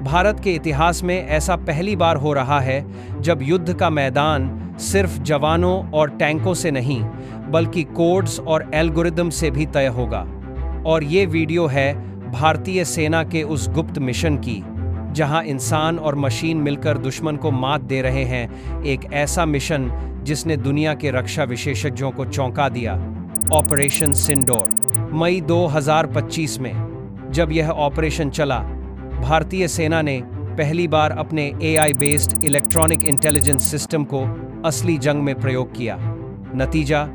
भारत के इतिहास में ऐसा पहली बार हो रहा है जब युद्ध का मैदान सिर्फ जवानों और टैंकों से नहीं, बल्कि कोड्स और एल्गोरिदम से भी तय होगा। और ये वीडियो है भारतीय सेना के उस गुप्त मिशन की, जहां इंसान और मशीन मिलकर दुश्मन को मात दे रहे हैं। एक ऐसा मिशन जिसने दुनिया के रक्षा विशेषज्ञों को चौंका दिया। ऑपरेशन सिंदूर। मई 2025 में जब यह ऑपरेशन चला, भारतीय सेना ने पहली बार अपने AI based electronic intelligence system को असली जंग में प्रयोग किया। नतीजा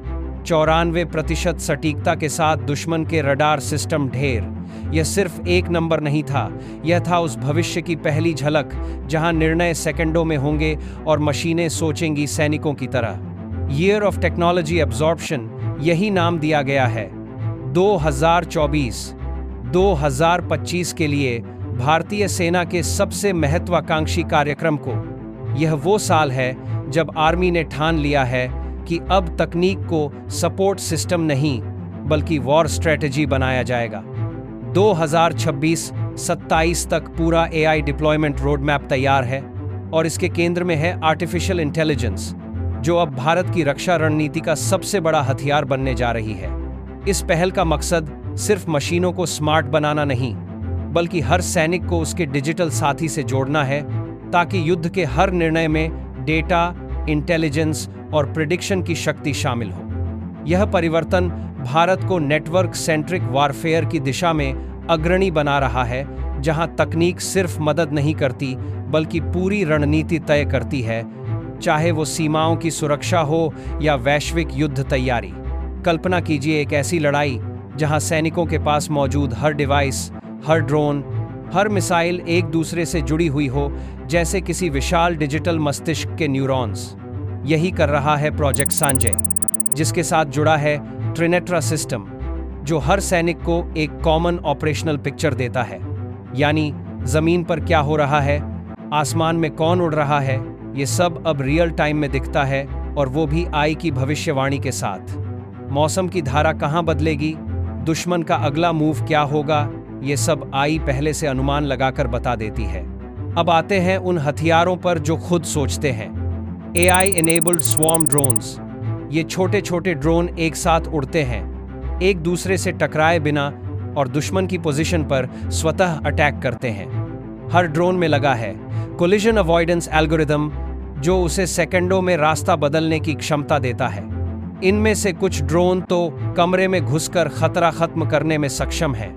94% सटीकता के साथ दुश्मन के रडार सिस्टम ढेर। यह सिर्फ एक नंबर नहीं था, यह था उस भविष्य की पहली झलक जहां निर्णय सेकंडों में होंगे और मशीनें सोचेंगी सैनिकों की तरह। ईयर ऑफ टेक्नोलॉजी एब्जॉर्प्शन, यही नाम दिया गया है। 2024-2025 के लिए भारतीय सेना के सबसे महत्वाकांक्षी कार्यक्रम को, यह वो साल है जब आर्मी ने ठान लिया है कि अब तकनीक को सपोर्ट सिस्टम नहीं, बल्कि वॉर स्ट्रेटजी बनाया जाएगा। 2026-27 तक पूरा AI डिप्लॉयमेंट रोडमैप तैयार है और इसके केंद्र में है आर्टिफिशियल इंटेलिजेंस, जो अब भारत की रक्षा रणनीति का सबसे बड़ा हथियार बनने जा रही है। इस पहल का मकसद सिर्फ मशीनों को स्मार्ट बनाना नहीं, बल्कि हर सैनिक को उसके डिजिटल साथी से जोड़ना है, ताकि युद्ध के हर निर्णय में डेटा, इंटेलिजेंस और प्रिडिक्शन की शक्ति शामिल हो। यह परिवर्तन भारत को नेटवर्क सेंट्रिक वॉरफेयर की दिशा में अग्रणी बना रहा है, जहां तकनीक सिर्फ मदद नहीं करती, बल्कि पूरी रणनीति तय करती है, चाहे वो सीमाओं की सुरक्षा हो या वैश्विक युद्ध तैयारी। कल्पना कीजिए एक ऐसी लड़ाई जहां सैनिकों के पास मौजूद हर डिवाइस, हर ड्रोन, हर मिसाइल एक दूसरे से जुड़ी हुई हो, जैसे किसी विशाल डिजिटल मस्तिष्क के न्यूरॉन्स। यही कर रहा है प्रोजेक्ट संजय, जिसके साथ जुड़ा है ट्रिनेट्रा सिस्टम, जो हर सैनिक को एक कॉमन ऑपरेशनल पिक्चर देता है। यानी जमीन पर क्या हो रहा है, आसमान में कौन उड़ रहा है, ये सब अब रियल टाइम में दिखता है, और वो भी AI की भविष्यवाणी के साथ। मौसम की धारा कहाँ बदलेगी, दुश्मन का अगला मूव क्या होगा, ये सब AI पहले से अनुमान लगाकर बता देती है। अब आते हैं उन हथियारों पर जो खुद सोचते हैं। AI enabled swarm drones। ये छोटे छोटे ड्रोन एक साथ उड़ते हैं, एक दूसरे से टकराए बिना, और दुश्मन की पोजीशन पर स्वतः अटैक करते हैं। हर ड्रोन में लगा है कोलिजन अवॉइडेंस एल्गोरिदम, जो उसे सेकंडों में रास्ता बदलने की क्षमता देता है। इनमें से कुछ ड्रोन तो कमरे में घुसकर खतरा खत्म करने में सक्षम है।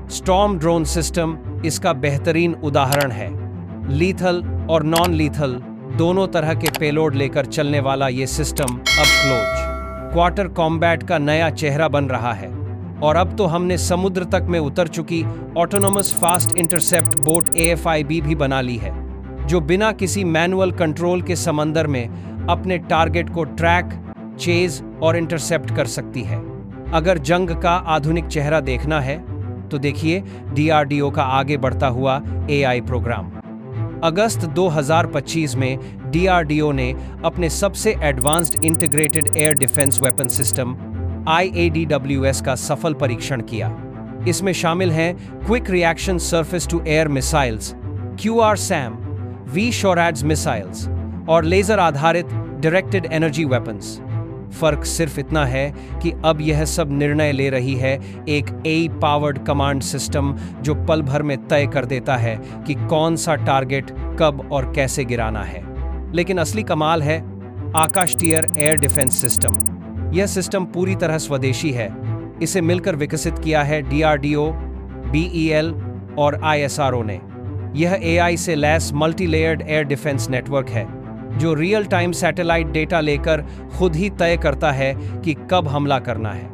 स्टॉर्म ड्रोन सिस्टम इसका बेहतरीन उदाहरण है। लीथल और नॉन लीथल दोनों तरह के पेलोड लेकर चलने वाला ये सिस्टम अब क्लोज क्वार्टर कॉम्बैट का नया चेहरा बन रहा है। और अब तो हमने समुद्र तक में उतर चुकी autonomous fast intercept boat AFIB भी बना ली है, जो बिना किसी मैनुअल कंट्रोल के समंदर में अपने टारगेट को ट्रैक, चेज और इंटरसेप्ट कर सकती है। अगर जंग का आधुनिक चेहरा देखना है तो देखिए DRDO का आगे बढ़ता हुआ AI प्रोग्राम। अगस्त 2025 में DRDO ने अपने सबसे advanced integrated air defence weapon system IADWS का सफल परीक्षण किया। इसमें शामिल हैं quick reaction surface to air missiles QRSAM, V-SHORAD missiles और लेजर आधारित डायरेक्टेड एनर्जी वेपन्स। फर्क सिर्फ इतना है कि अब यह सब निर्णय ले रही है एक AI पावर्ड कमांड सिस्टम, जो पल भर में तय कर देता है कि कौन सा टारगेट कब और कैसे गिराना है। लेकिन असली कमाल है आकाश टियर एयर डिफेंस सिस्टम। यह सिस्टम पूरी तरह स्वदेशी है। इसे मिलकर विकसित किया है DRDO, BEL और ISRO ने। यह AI से लैस multi layered air defence network है, जो रियल टाइम सैटेलाइट डेटा लेकर खुद ही तय करता है कि कब हमला करना है।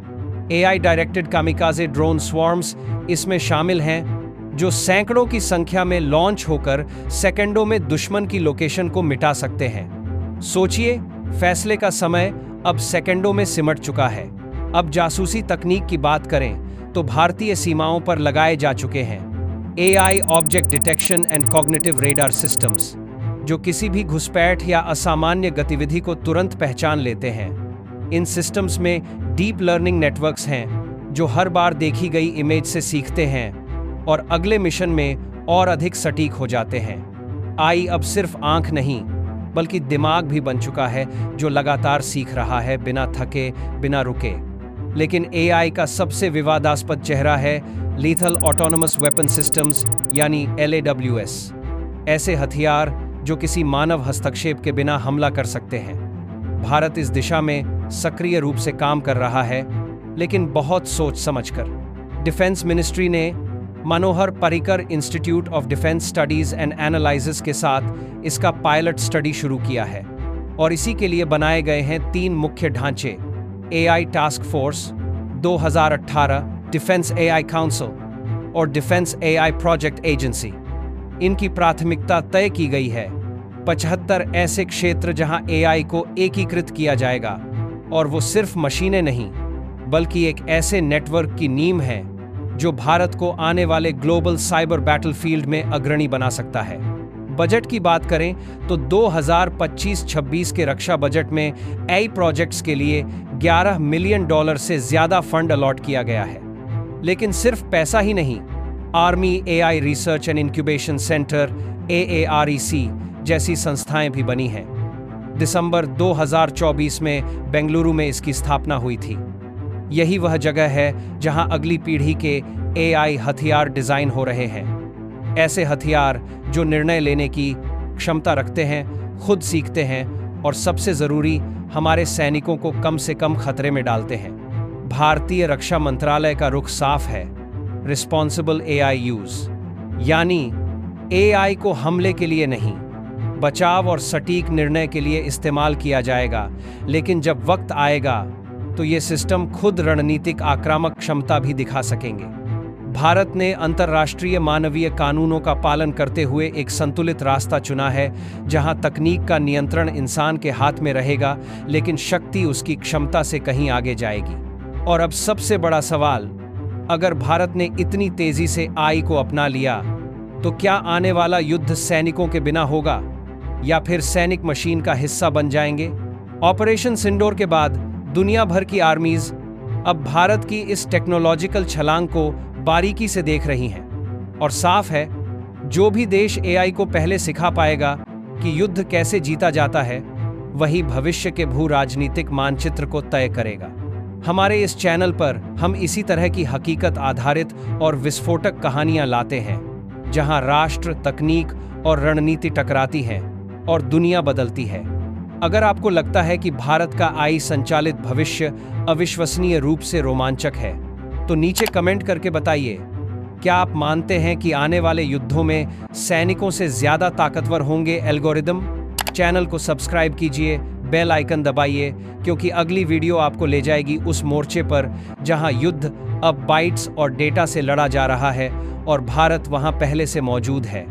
AI डायरेक्टेड कामिकाजे ड्रोन स्वॉर्म्स इसमें शामिल हैं, जो सैकड़ों की संख्या में लॉन्च होकर सेकंडों में दुश्मन की लोकेशन को मिटा सकते हैं। सोचिए, फैसले का समय अब सेकंडों में सिमट चुका है। अब जासूसी तकनीक की बात करें तो भारतीय सीमाओं पर लगाए जा चुके हैं AI object detection and cognitive radar systems, जो किसी भी घुसपैठ या असामान्य गतिविधि को तुरंत पहचान लेते हैं। इन सिस्टम्स में डीप लर्निंग नेटवर्क्स हैं, जो हर बार देखी गई इमेज से सीखते हैं और अगले मिशन में और अधिक सटीक हो जाते हैं। AI अब सिर्फ आंख नहीं बल्कि दिमाग भी बन चुका है, जो लगातार सीख रहा है बिना थके, बिना रुके। लेकिन AI का सबसे विवादास्पद चेहरा है लीथल ऑटोनोमस वेपन सिस्टम्स यानी LAWS। ऐसे हथियार जो किसी मानव हस्तक्षेप के बिना हमला कर सकते हैं। भारत इस दिशा में सक्रिय रूप से काम कर रहा है, लेकिन बहुत सोच समझकर। डिफेंस मिनिस्ट्री ने Manohar Parrikar institute of defence studies and analysis के साथ इसका पायलट स्टडी शुरू किया है और इसी के लिए बनाए गए हैं 3 मुख्य ढांचे: AI task force, 2018 defence AI council और डिफेंस AI प्रोजेक्ट एजेंसी। इनकी प्राथमिकता तय की गई है 75 ऐसे क्षेत्र जहां AI को एकीकृत किया जाएगा, और वो सिर्फ मशीनें नहीं बल्कि एक ऐसे नेटवर्क की नींव है जो भारत को आने वाले ग्लोबल साइबर बैटलफील्ड में अग्रणी बना सकता है। बजट की बात करें तो 2025-26 के रक्षा बजट में AI प्रोजेक्ट्स के लिए $11 मिलियन से ज्यादा फंड अलॉट किया गया है। लेकिन सिर्फ पैसा ही नहीं, army AI research and incubation centre AAREC जैसी संस्थाएं भी बनी हैं। दिसंबर 2024 में बेंगलुरु में इसकी स्थापना हुई थी। यही वह जगह है जहां अगली पीढ़ी के AI हथियार डिजाइन हो रहे हैं। ऐसे हथियार जो निर्णय लेने की क्षमता रखते हैं, खुद सीखते हैं और सबसे जरूरी, हमारे सैनिकों को कम से कम खतरे में डालते हैं। भारतीय रक्षा मंत्रालय का रुख साफ है, रिस्पॉन्सिबल AI यूज, यानी AI को हमले के लिए नहीं, बचाव और सटीक निर्णय के लिए इस्तेमाल किया जाएगा। लेकिन जब वक्त आएगा तो ये सिस्टम खुद रणनीतिक आक्रामक क्षमता भी दिखा सकेंगे। भारत ने अंतर्राष्ट्रीय मानवीय कानूनों का पालन करते हुए एक संतुलित रास्ता चुना है, जहां तकनीक का नियंत्रण इंसान के हाथ में रहेगा, लेकिन शक्ति उसकी क्षमता से कहीं आगे जाएगी। और अब सबसे बड़ा सवाल, अगर भारत ने इतनी तेजी से AI को अपना लिया, तो क्या आने वाला युद्ध सैनिकों के बिना होगा या फिर सैनिक मशीन का हिस्सा बन जाएंगे? ऑपरेशन सिंदूर के बाद दुनिया भर की आर्मीज अब भारत की इस टेक्नोलॉजिकल छलांग को बारीकी से देख रही हैं। और साफ है, जो भी देश AI को पहले सिखा पाएगा कि युद्ध कैसे जीता जाता है, वही भविष्य के भू राजनीतिक मानचित्र को तय करेगा। हमारे इस चैनल पर हम इसी तरह की हकीकत आधारित और विस्फोटक कहानियां लाते हैं, जहां राष्ट्र, तकनीक और रणनीति टकराती हैं और दुनिया बदलती है। अगर आपको लगता है कि भारत का AI संचालित भविष्य अविश्वसनीय रूप से रोमांचक है, तो नीचे कमेंट करके बताइए, क्या आप मानते हैं कि आने वाले युद्धों में सैनिकों से ज्यादा ताकतवर होंगे एल्गोरिदम? चैनल को सब्सक्राइब कीजिए, बेल आइकन दबाइए, क्योंकि अगली वीडियो आपको ले जाएगी उस मोर्चे पर जहां युद्ध अब बाइट्स और डेटा से लड़ा जा रहा है और भारत वहां पहले से मौजूद है।